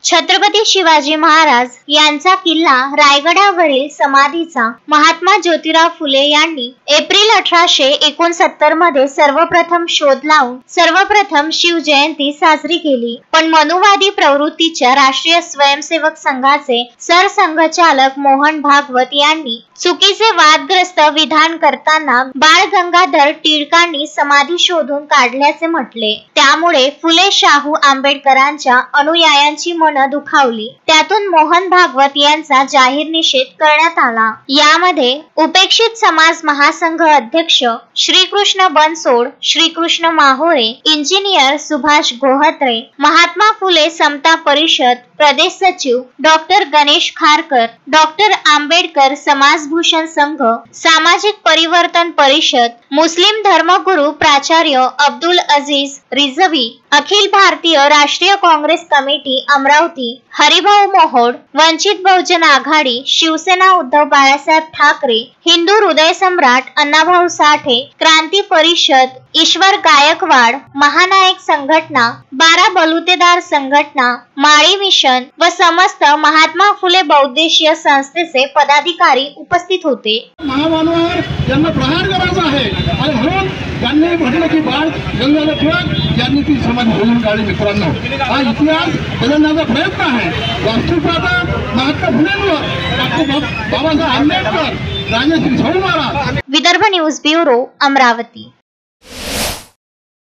छत्रपती शिवाजी महाराज यांचा किल्ला रायगडावरील समाधीचा महात्मा ज्योतिराव फुले यांनी एप्रिल 1869 मध्ये सर्वप्रथम शोध लावून सर्वप्रथम शिवजयंती साजरी केली। पण मनुवादी प्रवृत्तीच्या राष्ट्रीय स्वयंसेवक संघाचे सरसंघचालक मोहन भागवत यांनी चुकीचे वादग्रस्त विधान करताना बाळ गंगाधर टिळकांनी समाधी शोधून काढल्याचे म्हटले। त्यामुळे फुले शाहू आंबेडकरांच्या अनुयायांची मन दुखावली। त्यातून मोहन भागवत यांचा जाहीर निषेध करण्यात आला। यामध्ये उपेक्षित समाज महासंघ अध्यक्ष श्रीकृष्ण बनसोड, श्रीकृष्ण माहोरे, इंजिनियर सुभाष गोहत्रे, महात्मा फुले समता परिषद प्रदेश सचिव डॉक्टर गणेश खारकर, डॉक्टर आंबेडकर समाजभूषण संघ, सामाजिक परिवर्तन परिषद, मुस्लिम धर्मगुरू प्राचार्य अब्दुल अजीज रिझवी, अखिल भारतीय राष्ट्रीय काँग्रेस कमिटी अमरावती, हरिभाऊ मोहोड, वंचित बहुजन आघाडी, शिवसेना उद्धव बाळासाहेब ठाकरे, हिंदू हृदय सम्राट अण्णाभाऊ साठे, क्रांती परिषद, ईश्वर गायकवाड, महानायक संघटना, 12 बलुतेदार संघटना, माळी मिशन व समस्त महात्मा फुले बौद्धिशीय संस्थेचे पदाधिकारी उपस्थित होते। महामानवावर त्यांना प्रहार करायचा आहे आणि म्हणून त्यांनी म्हटलं की बाळ गंगाधर टिळक यांनी ती समाधी शोधून काढली। मित्रांनो, हा इतिहास बदलण्याचा प्रयत्न आहे। वास्तविकता महात्मा फुलेंवर बाबासाहेब आंबेडकर, राजश्री शाहू महाराज। Vidarbha news bureau, Amravati.